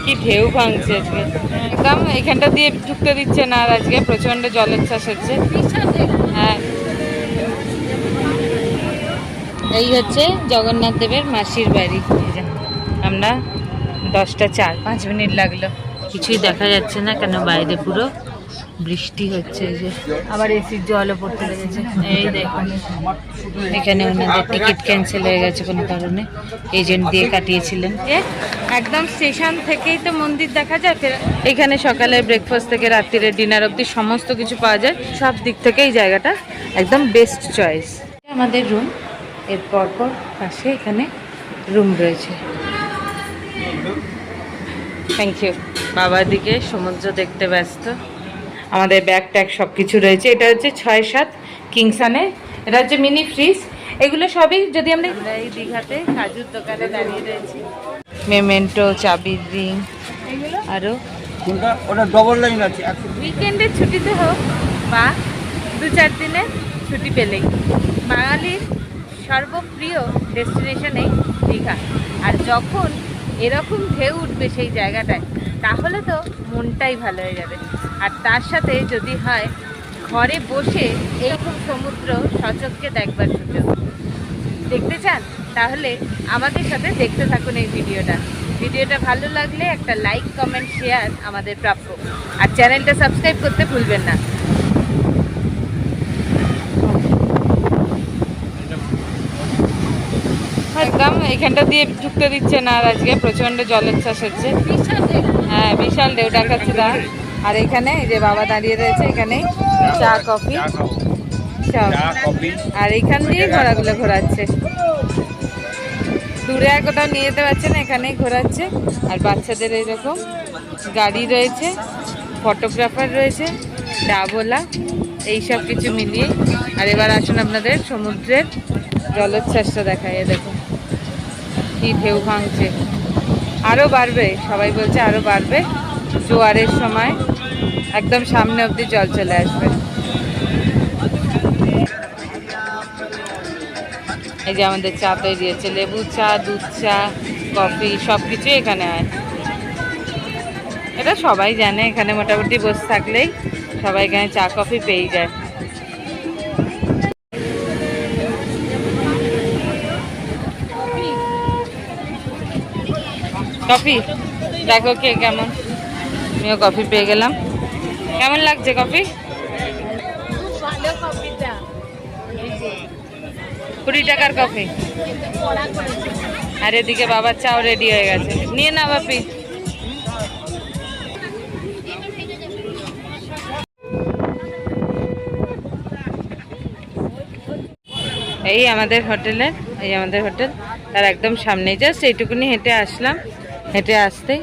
কি ঢেউ ভাঙছে আজকে, একদম এখানটা দিয়ে ঢুকতে দিচ্ছে না। আর আজকে প্রচন্ড জলোচ্ছ্বাস হচ্ছে। হ্যাঁ, এই হচ্ছে জগন্নাথ দেবের মাসির বাড়ি। আমরা 10:04 লাগলো, কিছুই দেখা যাচ্ছে না কেন বাইরে পুরো বৃষ্টি হচ্ছে। এই যে আবার এসির জলও পড়তে লেগেছে। এই দেখুন এখানে ওনাদের টিকিট ক্যান্সেল হয়ে গেছে কোনো কারণে, এজেন্ট দিয়ে কাটিয়েছিলেন। একদম স্টেশন থেকেই তো মন্দির দেখা যায়। এখানে সকালে ব্রেকফাস্ট থেকে রাত্রিরে ডিনার অবধি সমস্ত কিছু পাওয়া যায়। সব দিক থেকে এই জায়গাটা একদম বেস্ট চয়েস। আমাদের রুম, এর পরপর পাশে এখানে রুম রয়েছে। Thank you. বাবার দিকে সমুদ্র দেখতে ব্যস্ত। আমাদের ব্যাগ ট্যাগ সব কিছু রয়েছে। এটা হচ্ছে 6-7 কিংসানে, এটা হচ্ছে মিনি ফ্রিজ। এগুলো সবই যদি আমরা এই দীঘাতে কাজুর দোকানে দাঁড়িয়ে রয়েছি। মেমেন্টো, চাবির রিং, এগুলো আরও ওটা ডবল লাইন আছে। উইকেন্ডের ছুটিতে হোক বা 2-4 দিনের ছুটি পেলেই বাঙালির সর্বপ্রিয় ডেস্টিনেশনেই দীঘা। আর যখন এরকম ঢেউ উঠবে সেই জায়গাটায়, তাহলে তো মনটাই ভালো হয়ে যাবে। আর তার সাথে যদি হয় ঘরে বসে এইরকম সমুদ্র সচক্ষে দেখবার সুযোগ দেখতে চান, তাহলে আমাদের সাথে দেখতে থাকুন এই ভিডিওটা। ভিডিওটা ভালো লাগলে একটা লাইক, কমেন্ট, শেয়ার আমাদের প্রাপ্য। আর চ্যানেলটা সাবস্ক্রাইব করতে ভুলবেন না। একদম এখানটা দিয়ে ঢুকতে দিচ্ছে না। আর আজকে প্রচন্ড জলোচ্ছ্বাস হচ্ছে। হ্যাঁ, বিশাল ঢেউ দেখাচ্ছে তা। আর এখানে এই যে বাবা দাঁড়িয়ে রয়েছে, এখানে চা কফি সব। আর এখান দিয়ে ঘোড়াগুলো ঘোরাচ্ছে। দূরে আর কোথাও নিয়ে যেতে পারছে না, এখানেই ঘোরাচ্ছে। আর বাচ্চাদের এইরকম গাড়ি রয়েছে, ফটোগ্রাফার রয়েছে, ডাবোলা, এইসব কিছু মিলিয়ে। আর এবার আসুন আপনাদের সমুদ্রের জলোচ্ছ্বাসটা দেখায়। দেখুন কি ঢেউ ভাঙছে। আরও বাড়বে, সবাই বলছে আরও বাড়বে। জোয়ারের সময় একদম সামনে অবধি জল চলে আসবে। এই যে আমাদের চা তৈরি হচ্ছে, লেবু চা, দুধ চা, কফি সব কিছুই এখানে হয়। এটা সবাই জানে, এখানে মোটামুটি বসে থাকলেই সবাই এখানে চা কফি পেয়ে যায়। কফি দেখো কে কেমন, আমিও কফি পেয়ে গেলাম। কেমন লাগছে কফি? 20 টাকার কফি। আর এদিকে বাবার চাও রেডি হয়ে গেছে, নিয়ে না বাপি। এই আমাদের হোটেলের, এই আমাদের হোটেল, তার একদম সামনে জাস্ট এইটুকুনি হেঁটে আসলাম। হেঁটে আসতেই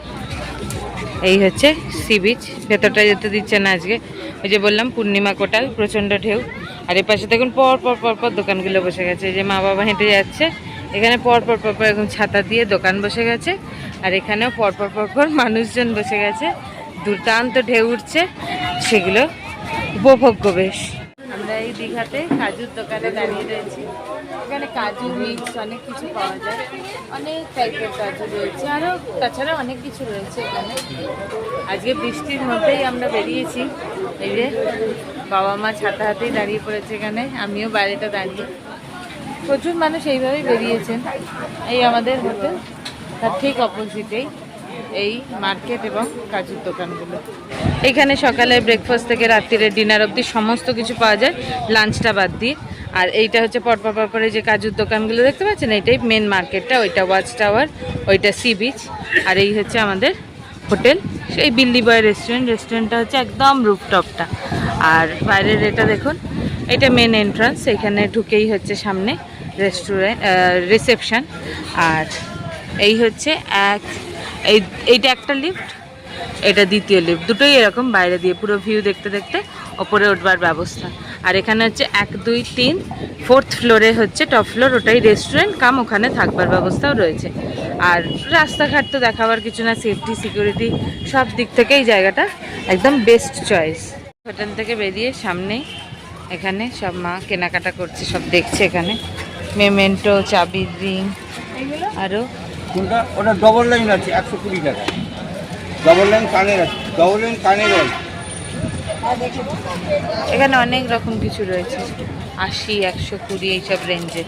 এই হচ্ছে সি বিচ। ভেতরটা যেতে দিচ্ছে না আজকে, ওই যে বললাম পূর্ণিমা কোটাল, প্রচণ্ড ঢেউ। আর এর পাশে দেখুন পর পর পর পর দোকানগুলো বসে গেছে। এই যে মা বাবা হেঁটে যাচ্ছে, এখানে পর পর পর পর এখন ছাতা দিয়ে দোকান বসে গেছে। আর এখানেও পর পর পর পর মানুষজন বসে গেছে। দুর্দান্ত ঢেউ উঠছে, সেগুলো উপভোগ্য বেশ। আমরা এই দীঘাতে কাজুর দোকানে দাঁড়িয়ে রয়েছি। এখানে কাজু, মিক্স অনেক কিছু পাওয়া যায়, অনেক টাইপের কাজু রয়েছে, আরও তাছাড়া অনেক কিছু রয়েছে এখানে। আজকে বৃষ্টির মধ্যেই আমরা বেরিয়েছি। এই যে বাবা মা ছাতা হাতেই দাঁড়িয়ে পড়েছে এখানে, আমিও বাইরেটা দাঁড়িয়ে। প্রচুর মানুষ এইভাবেই বেরিয়েছেন। এই আমাদের হোটেল, তার ঠিক অপোজিটেই এই মার্কেট এবং কাজুর দোকানগুলো। এখানে সকালে ব্রেকফাস্ট থেকে রাত্রিরে ডিনার অবধি সমস্ত কিছু পাওয়া যায়, লাঞ্চটা বাদ দিয়ে। আর এইটা হচ্ছে পরপর পরপরে যে কাজুর দোকানগুলো দেখতে পাচ্ছেন, এইটাই মেন মার্কেটটা। ওইটা ওয়াচ টাওয়ার, ওইটা সি বিচ। আর এই হচ্ছে আমাদের হোটেল, সেই বিল্লি বয় রেস্টুরেন্ট। রেস্টুরেন্টটা হচ্ছে একদম রুফটপটা। আর বাইরের এটা দেখুন, এটা মেন এন্ট্রান্স। এখানে ঢুকেই হচ্ছে সামনে রেস্টুরেন্ট, রিসেপশন। আর এই হচ্ছে এইটা একটা লিফট, এটা দ্বিতীয় লিফট। দুটোই এরকম বাইরে দিয়ে পুরো ভিউ দেখতে দেখতে ওপরে উঠবার ব্যবস্থা। আর এখানে হচ্ছে 1, 2, 3, 4th ফ্লোরে হচ্ছে টপ ফ্লোর, ওটাই রেস্টুরেন্ট কাম, ওখানে থাকবার ব্যবস্থাও রয়েছে। আর রাস্তাঘাট তো দেখাবার কিছু না, সেফটি, সিকিউরিটি সব দিক থেকে এই জায়গাটা একদম বেস্ট চয়েস। হোটেল থেকে বেরিয়ে সামনেই এখানে সব মা কেনাকাটা করছে, সব দেখছে এখানে। মেমেন্টো, চাবির রিং, এগুলো আরও ওটা ডবল লাইন আছে 120 টাকা। ডবল লাইন কানের আছে, ডবল লাইন কানের আছে। এখানে অনেক রকম কিছু রয়েছে, 80, 120 এইসব রেঞ্জে।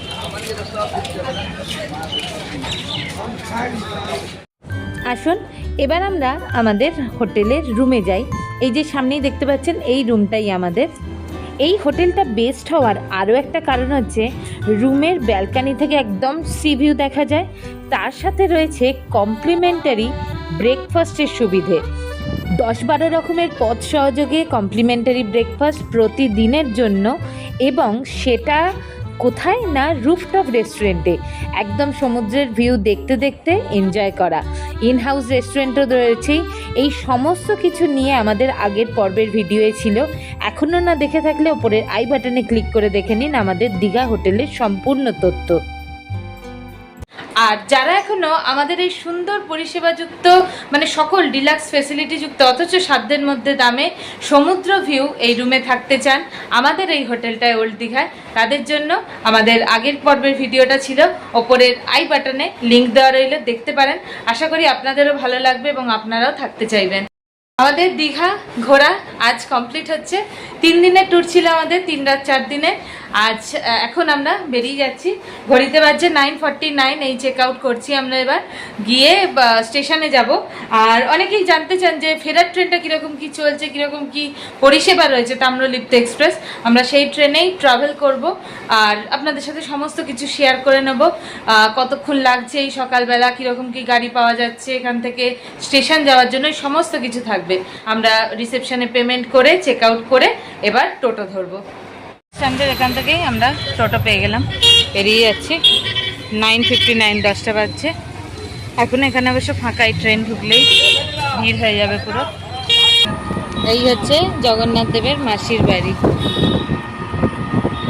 আসুন এবার আমরা আমাদের হোটেলের রুমে যাই। এই যে সামনেই দেখতে পাচ্ছেন এই রুমটাই আমাদের। এই হোটেলটা বেস্ট হওয়ার আরও একটা কারণ হচ্ছে রুমের ব্যালকানি থেকে একদম সি ভিউ দেখা যায়, তার সাথে রয়েছে কমপ্লিমেন্টারি ব্রেকফাস্টের সুবিধে। 10-12 রকমের পদ সহযোগে কমপ্লিমেন্টারি ব্রেকফাস্ট প্রতিদিনের জন্য, এবং সেটা কোথায় না রুফটপ রেস্টুরেন্টে, একদম সমুদ্রের ভিউ দেখতে দেখতে এনজয় করা। ইন হাউস রেস্টুরেন্টও রয়েছে। এই সমস্ত কিছু নিয়ে আমাদের আগের পর্বের ভিডিওয়ে ছিল, এখনও না দেখে থাকলে ওপরের আই বাটনে ক্লিক করে দেখে নিন আমাদের দীঘা হোটেলের সম্পূর্ণ তথ্য। আর যারা এখনও আমাদের এই সুন্দর পরিষেবাযুক্ত মানে সকল ডিলাক্স ফেসিলিটিযুক্ত অথচ সাধ্যের মধ্যে দামে সমুদ্র ভিউ এই রুমে থাকতে চান আমাদের এই হোটেলটায় ওল্ড দীঘায়, তাদের জন্য আমাদের আগের পর্বের ভিডিওটা ছিল, ওপরের আই বাটনে লিঙ্ক দেওয়া রইল, দেখতে পারেন। আশা করি আপনাদেরও ভালো লাগবে এবং আপনারাও থাকতে চাইবেন। আমাদের দীঘা ঘোরা আজ কমপ্লিট হচ্ছে। 3 দিনের ট্যুর ছিল আমাদের, 3 রাত 4 দিনে। আজ এখন আমরা বেরিয়ে যাচ্ছি, ঘড়িতে বাজছে 9:49। এই চেক আউট করছি আমরা, এবার গিয়ে স্টেশনে যাব। আর অনেকেই জানতে চান যে ফেরার ট্রেনটা কীরকম কী চলছে, কীরকম কী পরিষেবা রয়েছে তাম্রলিপ্ত এক্সপ্রেস। আমরা সেই ট্রেনেই ট্রাভেল করব আর আপনাদের সাথে সমস্ত কিছু শেয়ার করে নেব। কতক্ষণ লাগছে এই সকালবেলা, কীরকম কী গাড়ি পাওয়া যাচ্ছে এখান থেকে স্টেশন যাওয়ার জন্য, সমস্ত কিছু থাকবে। আমরা রিসেপশনে পেমেন্ট করে চেক আউট করে এবার টোটো ধরবো। স্ট্যান্ডের এখান থেকেই আমরা টোটো পেয়ে গেলাম, বেরিয়ে যাচ্ছি। 9:59, 10টা বাজছে। এখন এখানে অবশ্য ফাঁকাই, ট্রেন ঢুকলেই ভিড় হয়ে যাবে পুরো। এই হচ্ছে জগন্নাথ দেবের মাসির বাড়ি।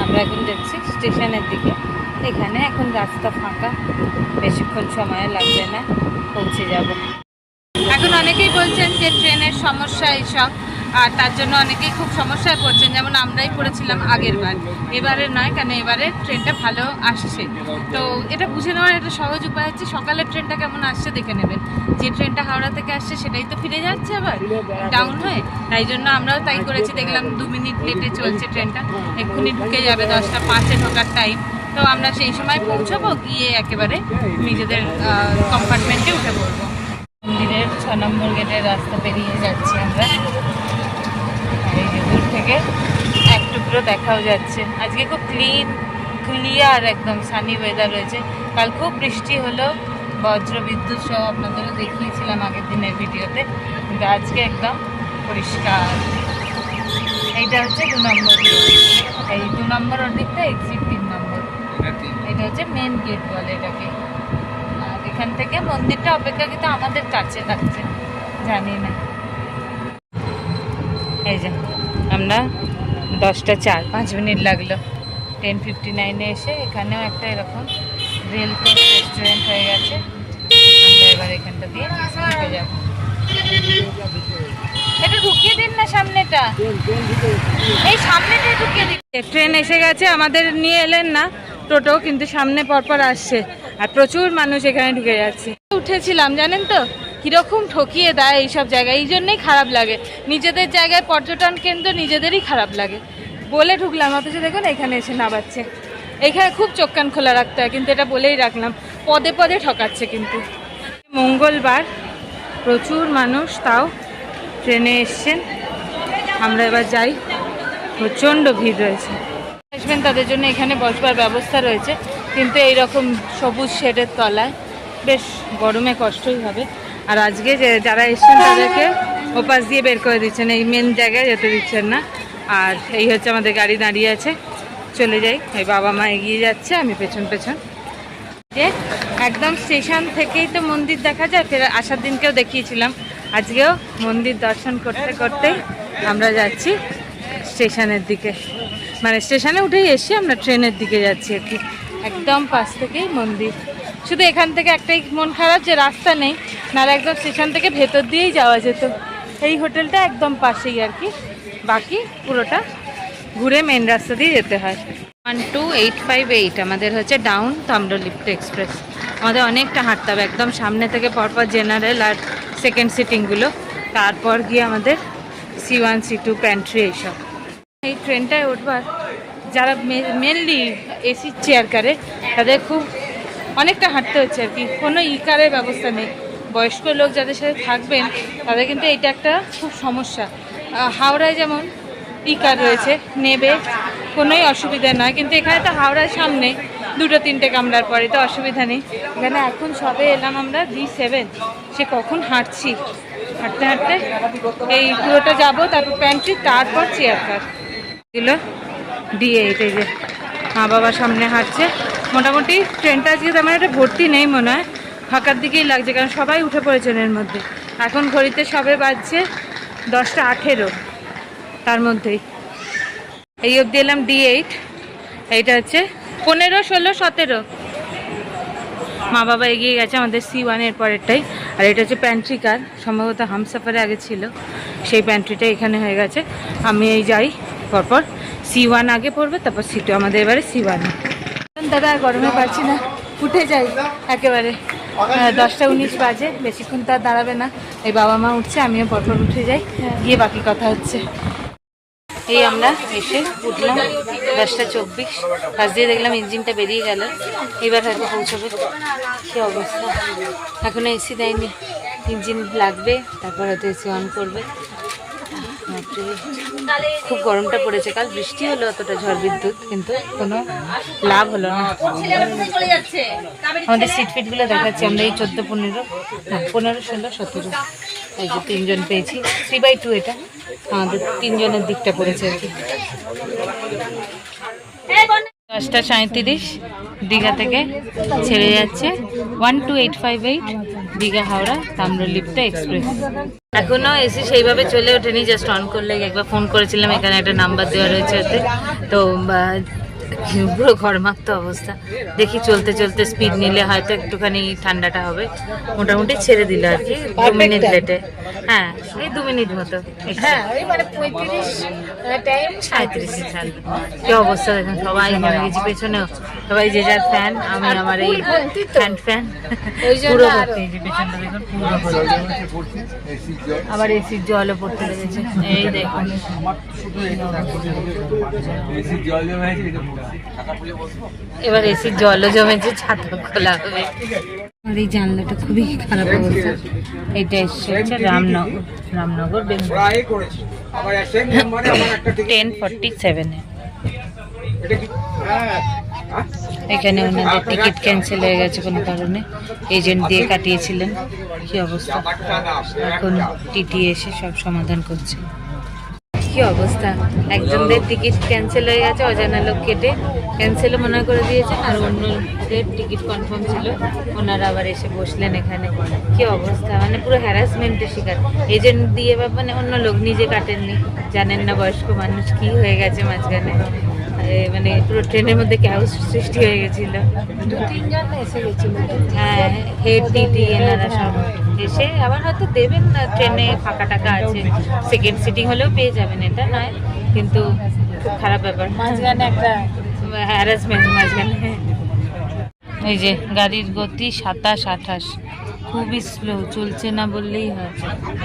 আমরা এখন যাচ্ছি স্টেশনের দিকে। এখানে এখন রাস্তা ফাঁকা, বেশিক্ষণ সময় লাগবে না, পৌঁছে যাব। এখন অনেকেই বলছেন যে ট্রেনের সমস্যা এইসব, আর তার জন্য অনেকেই খুব সমস্যায় পড়ছেন, যেমন আমরাই পড়েছিলাম আগের বার। এবারে নয়, কেন এবারে ট্রেনটা ভালো আসছে। তো এটা বুঝে নেওয়ার একটা সহজ উপায় হচ্ছে সকালের ট্রেনটা কেমন আসছে দেখে নেবেন। যে ট্রেনটা হাওড়া থেকে আসছে সেটাই তো ফিরে যাচ্ছে আবার ডাউন হয়ে, তাই জন্য আমরাও তাই করেছি। দেখলাম 2 মিনিট লেটে চলছে ট্রেনটা, এক্ষুনি ঢুকে যাবে, 10:05-এ ঢোকার টাইম। তো আমরা সেই সময় পৌঁছাবো, গিয়ে একেবারে নিজেদের কম্পার্টমেন্টে উঠে পড়বো। মন্দিরের 6 নম্বর গেটের রাস্তা পেরিয়ে যাচ্ছি আমরা। এই যে দূর থেকে এক টুকরো দেখাও যাচ্ছে। আজকে খুব ক্লিয়ার একদম সানি ওয়েদার রয়েছে। কাল খুব বৃষ্টি হলো, বজ্র বিদ্যুৎ সহ আপনাদেরও দেখিয়েছিলাম আগের দিনের ভিডিওতে, কিন্তু আজকে একদম পরিষ্কার। এইটা হচ্ছে 2 নম্বর, এই 2 নম্বর দিকটা এক্সিট 3 নম্বর। এটা হচ্ছে মেন গেট বলে এটাকে। আর এখান থেকে মন্দিরটা অপেক্ষাকৃত আমাদের কাছে লাগছে, জানি না। এই যে আমরা 10:04, 5 মিনিট লাগলো 10:59-এ এসে। এখানেও একটা এরকম রেল কোচ রেস্টুরেন্ট হয়ে গেছে। আমরা এবার এখানটা দিয়ে ঢুকে যাব। এটা ঢুকিয়ে দিন না সামনেটা, এই সামনেটা ঢুকিয়ে দিন। ট্রেন এসে গেছে, আমাদের নিয়ে এলেন না টোটো, কিন্তু সামনে পরপর আসছে আর প্রচুর মানুষ এখানে ঢুকে যাচ্ছে। উঠেছিলাম জানেন তো কীরকম ঠকিয়ে দেয় এইসব জায়গায়, এই জন্যই খারাপ লাগে। নিজেদের জায়গায় পর্যটন কেন্দ্র নিজেদেরই খারাপ লাগে বলে ঢুকলাম, অথচ দেখুন এখানে এসে নামাচ্ছে। এইখানে খুব চোখ কান খোলা রাখতে হয়, কিন্তু এটা বলেই রাখলাম, পদে পদে ঠকাচ্ছে। কিন্তু মঙ্গলবার প্রচুর মানুষ তাও ট্রেনে এসছেন। আমরা এবার যাই, প্রচণ্ড ভিড় রয়েছে। আসবেন তাদের জন্য এখানে বসবার ব্যবস্থা রয়েছে, কিন্তু এইরকম সবুজ শেডের তলায় বেশ গরমে কষ্টই হবে। আর আজকে যে যারা এসছেন তাদেরকে ওপাশ দিয়ে বের করে দিচ্ছেন, এই মেন জায়গায় যেতে দিচ্ছেন না। আর এই হচ্ছে আমাদের গাড়ি দাঁড়িয়ে আছে, চলে যাই। এই বাবা মা এগিয়ে যাচ্ছে, আমি পেছন পেছন। যে একদম স্টেশন থেকেই তো মন্দির দেখা যায়, ফের আসার দিনকেও দেখিয়েছিলাম। আজকেও মন্দির দর্শন করতে করতেই আমরা যাচ্ছি স্টেশনের দিকে, মানে স্টেশনে উঠেই এসে আমরা ট্রেনের দিকে যাচ্ছি আর কি। একদম পাশ থেকেই মন্দির। শুধু এখান থেকে একটাই মন খারাপ যে রাস্তা নেই, নাহলে একদম স্টেশন থেকে ভেতর দিয়েই যাওয়া যেত। এই হোটেলটা একদম পাশেই আর কি, বাকি পুরোটা ঘুরে মেন রাস্তা দিয়ে যেতে হয়। 12858 আমাদের হচ্ছে ডাউন তাম্রলিপ্ত এক্সপ্রেস। আমাদের অনেকটা হাঁটতে হবে, একদম সামনে থেকে পরপর জেনারেল আর সেকেন্ড সিটিংগুলো, তারপর গিয়ে আমাদের C1 C2 প্যান্ট্রি এইসব। এই ট্রেনটায় উঠবার যারা মেনলি এসি চেয়ার কারে তাদের খুব অনেকটা হাঁটতে হচ্ছে আর কি, কোনো কারের ব্যবস্থা নেই। বয়স্ক লোক যাদের সাথে থাকবেন তাদের কিন্তু এটা একটা খুব সমস্যা। হাওড়ায় যেমন কার রয়েছে, নেবে কোনোই অসুবিধা নয়, কিন্তু এখানে তো হাওড়ার সামনে 2-3টে কামরার পরে তো অসুবিধা নেই। এখানে এখন সবে এলাম আমরা D7, সে কখন হাঁটছি, হাঁটতে হাঁটতে এই পুরোটা যাবো, তারপর প্যান্ট্রি, তারপর চেয়ার কার। এগুলো D8, এই যে মা বাবার সামনে হাঁটছে। মোটামুটি ট্রেনটা আজকে তেমন একটা ভর্তি নেই মনে হয়, ফাঁকার দিকেই লাগছে, কারণ সবাই উঠে পড়েছে এর মধ্যে। এখন ঘড়িতে সবে বাজছে 10টা 18, তার মধ্যেই এই অবধি এলাম D8। এইটা হচ্ছে 15, 16, 17। মা বাবা এগিয়ে গেছে আমাদের C1 এর পরেরটাই। আর এটা হচ্ছে প্যান্ট্রি কার, সম্ভবত হামসাফারে আগে ছিল, সেই প্যান্ট্রিটা এখানে হয়ে গেছে। আমি এই যাই পরপর, C1 আগে পড়বে, তারপর C2, আমাদের এবারে C1। দাদা গরমে পাচ্ছি না, উঠে যাই একেবারে। 10টা 19 বাজে, বেশিক্ষণ তো আর দাঁড়াবে না। এই বাবা মা উঠছে, আমিও পরপর উঠে যাই, গিয়ে বাকি কথা হচ্ছে। এই আমরা এসে উঠলাম 10টা 24, পাশ দিয়ে দেখলাম ইঞ্জিনটা বেরিয়ে গেল, এবার হয়তো পৌঁছবে। কী অবস্থা, এখনো এসি দেয়নি, ইঞ্জিন লাগবে, তারপর হয়তো এসি অন করবে। খুব গরমটা পড়েছে, কাল বৃষ্টি হলো, অতটা ঝড় বিদ্যুৎ, কিন্তু কোনো লাভ হলো না। আমাদের সিট ফিটগুলো দেখাচ্ছি, আমরা এই 14, 15, 15, 16, 17, এই যে 3জন পেয়েছি। 3/2 এটা আমাদের 3জনের দিকটা পড়েছে আর কি। 10টা 37 দীঘা থেকে ছেড়ে যাচ্ছে 12858 দীঘা হাওড়া তাম্রলিপ্ত এক্সপ্রেস। এখনো এসি সেইভাবে চলে ওঠেনি, জাস্ট অন করলে। একবার ফোন করেছিলাম, এখানে একটা নাম্বার দেওয়া রয়েছে ওতে, তো পুরো ঘরমাক্ত অবস্থা। দেখি চলতে চলতে স্পিড নিলে হয়তো একটুখানি ঠান্ডাটা হবে। মোটামুটি ছেড়ে দিল আর কি 2 মিনিট লেটে। হ্যাঁ, এই 2 মিনিট মতো। হ্যাঁ, ওই মানে 35 টাইম 37 ছাড়বে। কি অবস্থা দেখুন, সবাই নেমে গেছি পেছনেও, সবাই যে যার ফ্যান। আমি আমার এই ফ্যান পুরো ভর্তি, এই যে পেছনটা দেখুন পুরো ভর্তি। আবার এসির জলও পড়তে লেগেছে, এই দেখুন। এবার এসির জলও জমেছে, ছাতা খোলা হবে। আর এই জানলাটা খুবই খারাপ অবস্থা। এটা এসছে রামনগর বেঙ্গল 10:47-এ। এখানে ওনাদের টিকিট ক্যান্সেল হয়ে গেছে কোনো কারণে, এজেন্ট দিয়ে কাটিয়েছিলেন। কি অবস্থা, এখন টিটি এসে সব সমাধান করছে। কি অবস্থা, একজনদের টিকিট ক্যান্সেল হয়ে গেছে, অজানা লোক কেটে ক্যান্সেলও মনে করে দিয়েছেন, আর অন্যদের টিকিট কনফার্ম ছিল, ওনারা আবার এসে বসলেন এখানে। কি অবস্থা, মানে পুরো হ্যারাসমেন্টের শিকার। এজেন্ট দিয়ে বা মানে অন্য লোক, নিজে কাটেননি, জানেন না বয়স্ক মানুষ কি হয়ে গেছে মাঝখানে। মানে পুরো ট্রেনের মধ্যে ক্যাওস সৃষ্টি হয়ে গেছিল। 2-3 জন এসে গেছিল, হ্যাঁ, হেড টিটি এনারা সব এসে আবার হয়তো দেবেন না, ট্রেনে ফাঁকা টাকা আছে, সেকেন্ড সিটিং হলেও পেয়ে যাবেন, এটা নয়, কিন্তু খুব খারাপ ব্যাপার। মাঝখানে একটা হ্যারাসমেন্ট মাঝখানে। এই যে গাড়ির গতি 27-28, খুবই স্লো, চলছে না বললেই হয়।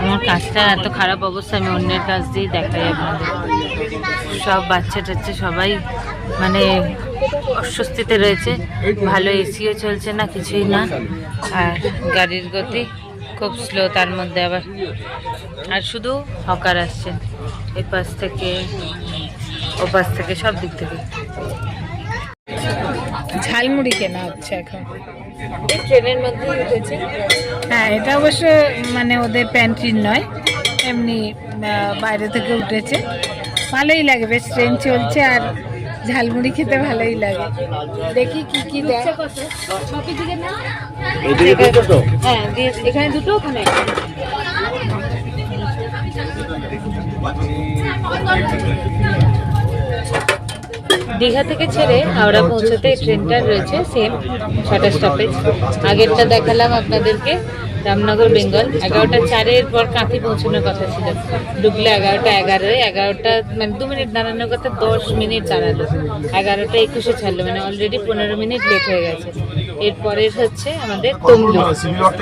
আমার কাজটা এত খারাপ অবস্থা, আমি অন্যের কাজ দিয়েই দেখাই আপনাদের। সব বাচ্চা টাচ্চা সবাই মানে অস্বস্তিতে রয়েছে, ভালো এসিও চলছে না, কিছুই না, আর গাড়ির গতি খুব স্লো, তার মধ্যে আবার আর শুধু হকার আসছেন এই পাশ থেকে ও পাশ থেকে, সব দিক থেকে। ঝালমুড়ি কেনা হচ্ছে এখন, এই ট্রেনের মধ্যে উঠেছে। হ্যাঁ, এটা অবশ্য মানে ওদের প্যান্ট্রির নয়, এমনি বাইরে থেকে উঠেছে। ভালোই লাগে, বেশ ট্রেন চলছে, আর ঝালমুড়ি খেতে ভালোই লাগে। দেখি কি কি দেয়। হ্যাঁ, এখানে দুটো, ওখানে একটা। দীঘা থেকে ছেড়ে হাওড়া পৌঁছতে এই ট্রেনটা রয়েছে সেম 6টা স্টপেজ। আগেরটা দেখালাম আপনাদেরকে, রামনগর বেঙ্গল 11টা 4 পর কাঁথি পৌঁছানোর কথা ছিল, ঢুকলে 11টা 11, 11টা মানে 2 মিনিট দাঁড়ানোর কথা, 10 মিনিট দাঁড়ালো, 11টা 21 ছাড়লো, মানে অলরেডি 15 মিনিট লেট হয়ে গেছে। এরপরের হচ্ছে আমাদের তমলুক,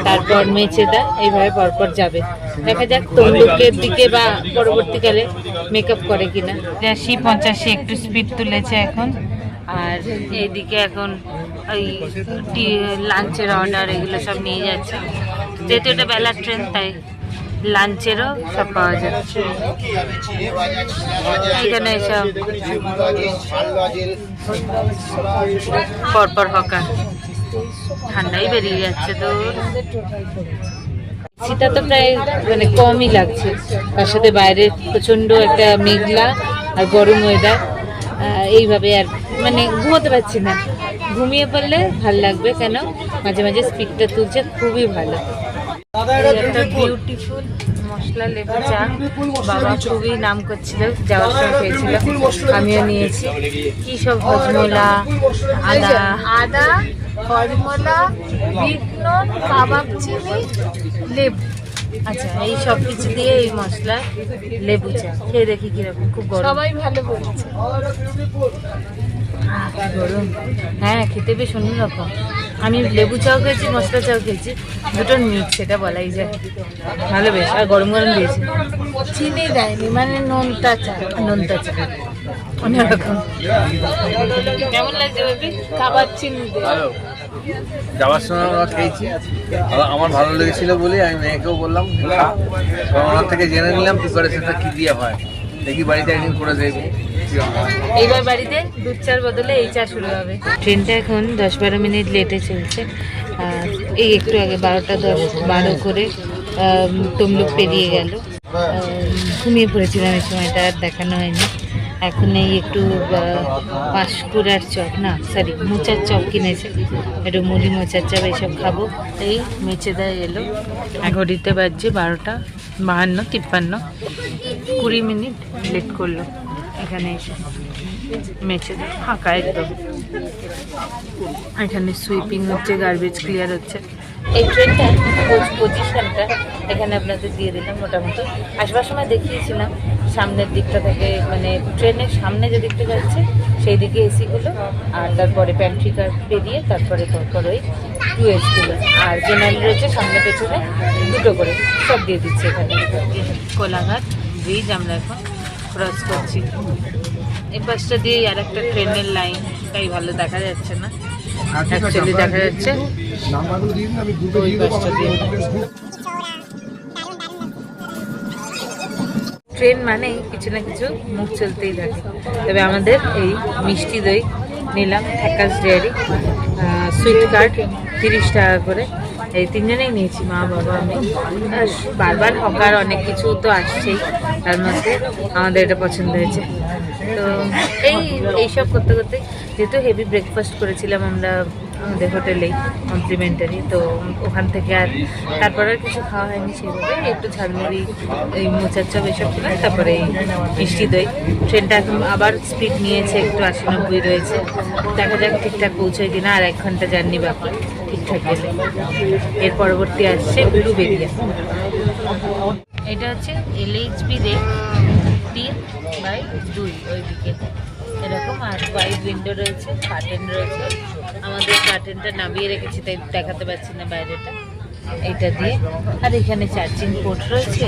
তারপর মেচেদা, এইভাবে পরপর যাবে। দেখা যাক তমলুকের দিকে বা পরবর্তীকালে মেকআপ করে কিনা। 80-85 একটু স্পিড তুলেছে এখন। আর এইদিকে এখন ওই লাঞ্চের অর্ডার এগুলো সব নিয়ে যাচ্ছে, যেহেতু এটা বেলার ট্রেন তাই লাঞ্চেরও সব পাওয়া যাচ্ছে এখানে। সব পরপর হকার, ঠান্ডাই বেরিয়ে যাচ্ছে তো। শীতটা তো প্রায় মানে কমই লাগছে, তার সাথে বাইরে প্রচন্ড একটা মেঘলা আর গরম ওয়েদার, এইভাবে আর মানে ঘুমোতে পারছি না। ঘুমিয়ে পড়লে ভাল লাগবে, কেন মাঝে মাঝে স্পিডটা তুলছে, খুবই ভালো। একটা বিউটিফুল মশলা লেবু চা বাবা খুবই নাম করছিল, যাওয়ার সময় খেয়েছিল, আমিও নিয়েছি। কি সব হজমোলা, আদা, হজমোলা, বিট নুন, কাবাব চিনি, লেবু। আচ্ছা, এই সব কিছু দিয়ে এই মশলা লেবু চা খেয়ে দেখি কিরকম। খুব গরম, সবাই ভালো বলছে। গরম, হ্যাঁ খেতে বেশ অন্যরকম। আমি লেবু চাও খেয়েছি, মশলা চাও খেয়েছি, দুটোর মিক্স, সেটা বলাই যায়। ভালো বেশ, আর গরম গরম দিয়েছে, চিনি দেয়নি, মানে নোনতা চা। নোনতা চা অন্যরকম। কেমন লাগছে বেবি? খাবার চিনি দেয়। যাওয়ার সময় আমরা খেয়েছি, আমার ভালো লেগেছিল বলে আমি মেয়েকেও বললাম খা, এবং ওনার থেকে জেনে নিলাম প্রিপারেশনটা কী দিয়ে হয়। দেখি বাড়িতে একদিন করে দেখবো। এইবার বাড়িতে দুধ চার বদলে এই চা শুরু হবে। ট্রেনটা এখন 10-12 মিনিট লেটে চলছে। এই একটু আগে 12:10 করে তমলুক পেরিয়ে গেল। ঘুমিয়ে পড়েছিলাম এই সময়টা, আর দেখানো হয়নি। এখন এই একটু পাঁশকুড়ার চপ, না সরি মোচার চপ কিনেছে, একটু মুড়ি মোচার চপ এইসব খাবো। এই মেচেদায় এলো, ঘড়িতে বাজছে 12:52, 20 মিনিট লেট করলো এখানে এসে। মেচেদা ফাঁকা একদম, এখানে সুইপিং হচ্ছে, গার্বেজ ক্লিয়ার হচ্ছে। এই ট্রেনটা পজিশনটা এখানে আপনাদের দিয়ে দিলাম। মোটামুটি আসবার সময় দেখিয়েছিলাম সামনের দিকটা থেকে, মানে ট্রেনের সামনে যে দিকটা যাচ্ছে সেই দিকে এসিগুলো, আর তারপরে প্যান্ট্রি কার পেরিয়ে তারপরে ওই 2H গুলো, আর জেনারেল রয়েছে সামনে পেছনে দুটো করে, সব দিয়ে দিচ্ছে এখানে। কোলাঘাট ব্রিজ আমরা এখন ক্রস করছি। এই পাশটা দিয়ে আর একটা ট্রেনের লাইন, তাই ভালো দেখা যাচ্ছে না, অ্যাকচুয়ালি দেখা যাচ্ছে ওই পাশটা দিয়ে। ট্রেন মানেই কিছু না কিছু মুখ চলতেই থাকে। তবে আমাদের এই মিষ্টি দই নিলাম, থ্যাকাস ডেয়ারি, সুইট কার্ড 30 টাকা করে। এই তিনজনেই নিয়েছি, মা বাবা আমি। বারবার হকার অনেক কিছু তো আসছেই, তার মধ্যে আমাদের এটা পছন্দ হয়েছে। তো এইসব করতে করতে, যেহেতু হেভি ব্রেকফাস্ট করেছিলাম আমরা আমাদের হোটেলেই কমপ্লিমেন্টারি, তো ওখান থেকে আর তারপর আর কিছু খাওয়া হয়নি সেভাবে। একটু ঝালমুড়ি, এই মোচার চপ এসব খেলাম, তারপরে এই মিষ্টি দই। ট্রেনটা এখন আবার স্পিড নিয়েছে, একটু 80-90 রয়েছে। দেখা যাক ঠিকঠাক পৌঁছয় কিনা, আর 1 ঘন্টা জার্নি ব্যাপার ঠিকঠাক গেলে। এর পরবর্তী আসছে উলুবেড়িয়া। এটা হচ্ছে LHB রেক 3/2 ওইদিকে এরকম, আর ওয়াইড উইন্ডো রয়েছে, কার্টেন রয়েছে। আমাদের কার্টেনটা নামিয়ে রেখেছি তাই দেখাতে পারছি না বাইরেটা, এইটা দিয়ে। আর এখানে চার্জিং পোর্ট রয়েছে,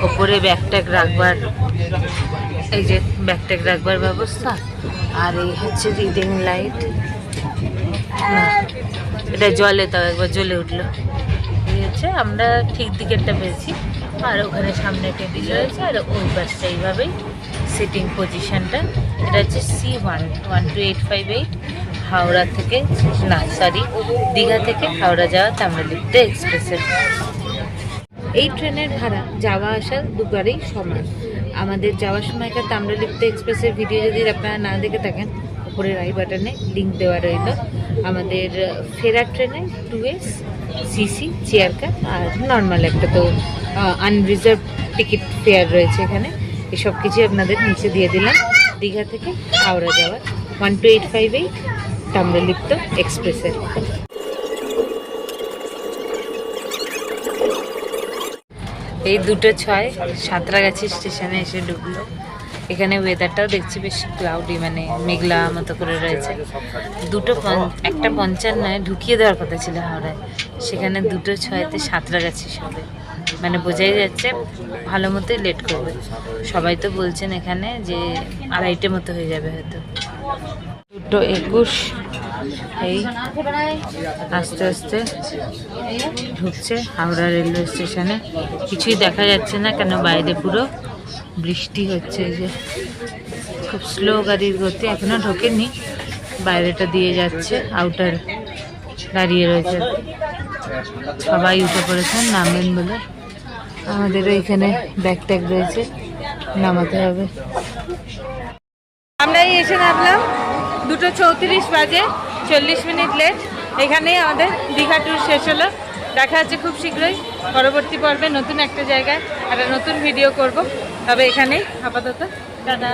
ওপরে ব্যাগট্যাগ রাখবার, এই যে ব্যাগট্যাগ রাখবার ব্যবস্থা। আর এই হচ্ছে রিডিং লাইট, এটা জলে, তাও একবার জ্বলে উঠলো। এই হচ্ছে আমরা ঠিক দিকেরটা পেয়েছি, আর ওখানে সামনে টেবিল রয়েছে, আর ওই পাশটা এইভাবেই সিটিং পজিশনটা। এটা হচ্ছে C1 12858, হাওড়া থেকে, না সরি দীঘা থেকে হাওড়া যাওয়া তাম্রলিপ্ত এক্সপ্রেসের। এই ট্রেনের ভাড়া যাওয়া আসা দুবারেই সমান। আমাদের যাওয়ার সময়কার তাম্রলিপ্ত এক্সপ্রেসের ভিডিও যদি আপনারা না দেখে থাকেন, উপরের আই বাটনে লিঙ্ক দেওয়া রইল। আমাদের ফেরার ট্রেনে 2S, CC, চেয়ার কার, আর নর্মাল একটা তো আনরিজার্ভ টিকিট ফেয়ার রয়েছে এখানে। এসব কিছু আপনাদের নিচে দিয়ে দিলাম। দীঘা থেকে হাওড়া যাওয়ার 12858 তাম্রলিপ্ত এক্সপ্রেসের। এই 2:06 সাঁতরাগাছি স্টেশনে এসে ঢুকলো। এখানে ওয়েদারটাও দেখছি বেশ ক্লাউডি, মানে মেঘলা মতো করে রয়েছে। একটা 55 ঢুকিয়ে দেওয়ার কথা ছিল হাওড়ায়, সেখানে 2:06-তে সাঁতরাগাছি সবে, মানে বোঝাই যাচ্ছে ভালো মতোই লেট করবে। সবাই তো বলছেন এখানে যে 2:30 মতো হয়ে যাবে হয়তো। 2:21 এই আস্তে আস্তে ঢুকছে হাওড়া রেলওয়ে স্টেশনে। কিছুই দেখা যাচ্ছে না, কেন বাইরে পুরো বৃষ্টি হচ্ছে। এই যে খুব স্লো গাড়ির গতি, এখনো ঢোকেনি, বাইরেটা দিয়ে যাচ্ছে, আউটার দাঁড়িয়ে রয়েছে। সবাই উঠে পড়েছেন নামবেন বলে। আমাদেরও এখানে ব্যাগ ট্যাগ রয়েছে, নামাতে হবে। আমরা এসে নামলাম, 2:34 বাজে, 40 মিনিট লেট। এখানেই আমাদের দীঘা ট্যুর শেষ হলো। দেখা হচ্ছে খুব শীঘ্রই পরবর্তী পর্বে নতুন একটা জায়গায় একটা নতুন ভিডিও করব। তবে এখানেই আপাতত টাটা।